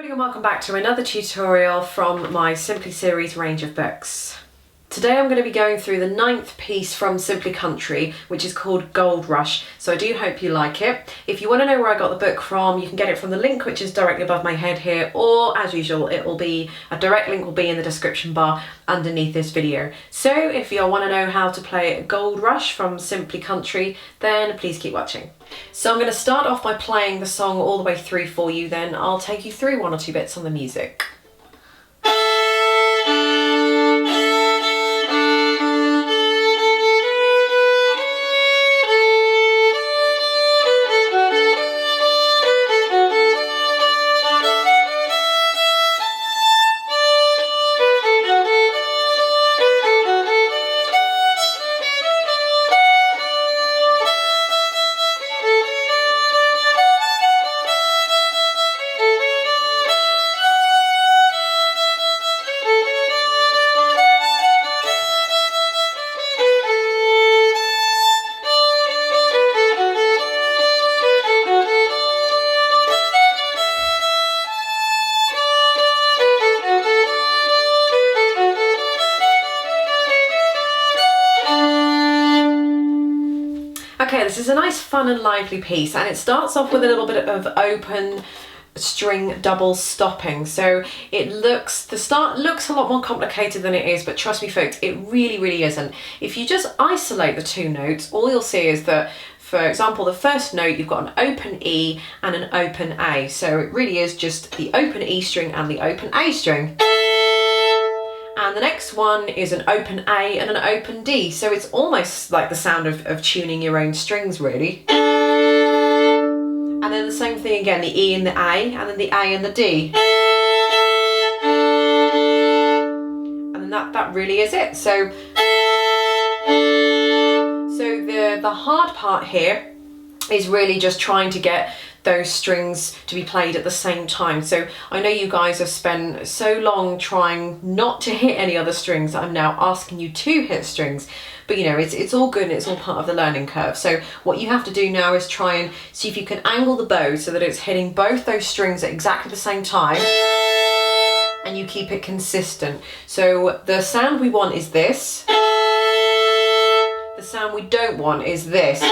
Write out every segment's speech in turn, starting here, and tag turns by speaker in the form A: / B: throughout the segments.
A: Everybody and welcome back to another tutorial from my Simply series range of books. Today I'm going to be going through the 9th piece from Simply Country, which is called Gold Rush, so I do hope you like it. If you want to know where I got the book from, you can get it from the link which is directly above my head here, or as usual a direct link will be in the description bar underneath this video. So if you want to know how to play Gold Rush from Simply Country, then please keep watching. So I'm going to start off by playing the song all the way through for you, then I'll take you through one or two bits on the music. Okay, this is a nice fun and lively piece, and it starts off with a little bit of open string double stopping. So the start looks a lot more complicated than it is, but trust me folks, it really isn't. If you just isolate the two notes, all you'll see is that, for example, the first note, you've got an open E and an open A. So it really is just the open E string and the open A string. And the next one is an open A and an open D. So it's almost like the sound of tuning your own strings, really. And then the same thing again, the E and the A, and then the A and the D. And then that really is it. So the hard part here is really just trying to get those strings to be played at the same time. So I know you guys have spent so long trying not to hit any other strings that I'm now asking you to hit strings, but you know, it's all good and it's all part of the learning curve. So what you have to do now is try and see if you can angle the bow so that it's hitting both those strings at exactly the same time, and you keep it consistent. So the sound we want is this. The sound we don't want is this.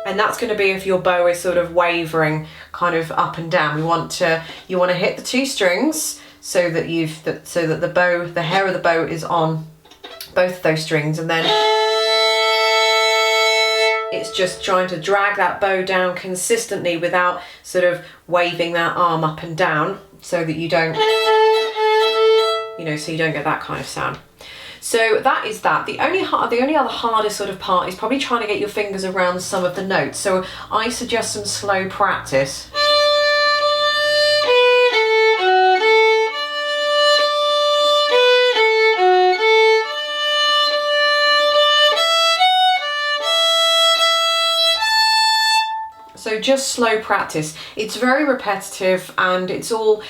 A: And that's going to be if your bow is sort of wavering kind of up and down. You want to hit the two strings so that the hair of the bow is on both of those strings, and then it's just trying to drag that bow down consistently without sort of waving that arm up and down, so that you don't, so you don't get that kind of sound. So that is that. The only other hardest sort of part is probably trying to get your fingers around some of the notes. So I suggest some slow practice. So just slow practice. It's very repetitive, and it's all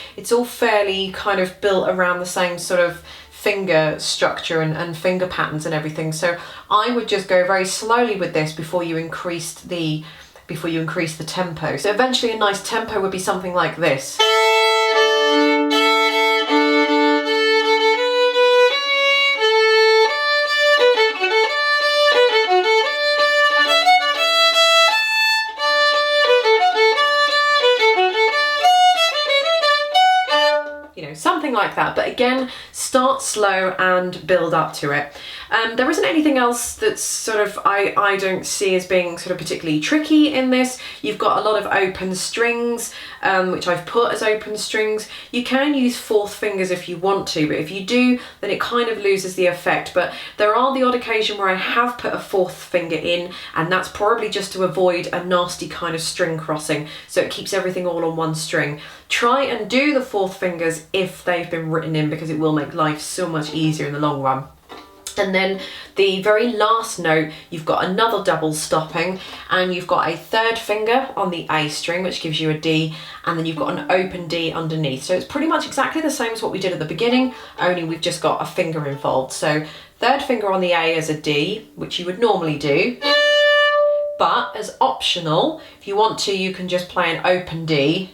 A: fairly kind of built around the same sort of finger structure and finger patterns and everything. So I would just go very slowly with this before you increase the tempo. So eventually a nice tempo would be something like this. Something like that, but again, start slow and build up to it. There isn't anything else that's sort of I don't see as being sort of particularly tricky in this. You've got a lot of open strings, which I've put as open strings. You can use fourth fingers if you want to, but if you do, then it kind of loses the effect. But there are the odd occasion where I have put a fourth finger in, and that's probably just to avoid a nasty kind of string crossing, so it keeps everything all on one string. Try and do the fourth fingers if they've been written in, because it will make life so much easier in the long run. And then the very last note, you've got another double stopping, and you've got a third finger on the A string, which gives you a D, and then you've got an open D underneath. So it's pretty much exactly the same as what we did at the beginning, only we've just got a finger involved. So third finger on the A as a D, which you would normally do. But as optional, if you want to, you can just play an open D.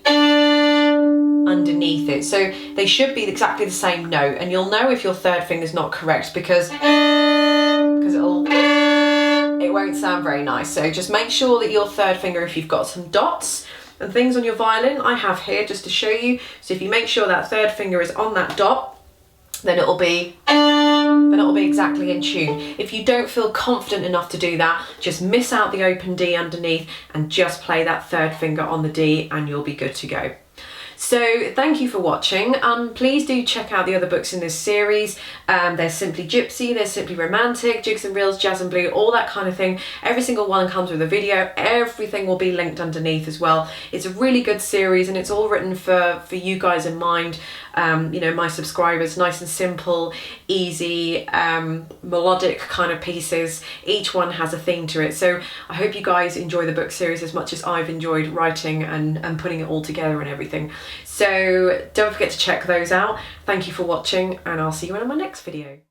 A: underneath it. So they should be exactly the same note, and you'll know if your third finger's not correct because it won't sound very nice. So just make sure that your third finger, if you've got some dots and things on your violin, I have here just to show you. So if you make sure that third finger is on that dot, then it'll be exactly in tune. If you don't feel confident enough to do that, just miss out the open D underneath and just play that third finger on the D and you'll be good to go. So thank you for watching. Please do check out the other books in this series. There's Simply Gypsy, there's Simply Romantic, Jigs and Reels, Jazz and Blue, all that kind of thing. Every single one comes with a video. Everything will be linked underneath as well. It's a really good series and it's all written for you guys in mind. You know, my subscribers, nice and simple, easy, melodic kind of pieces. Each one has a theme to it. So I hope you guys enjoy the book series as much as I've enjoyed writing and putting it all together and everything. So don't forget to check those out. Thank you for watching and I'll see you in my next video.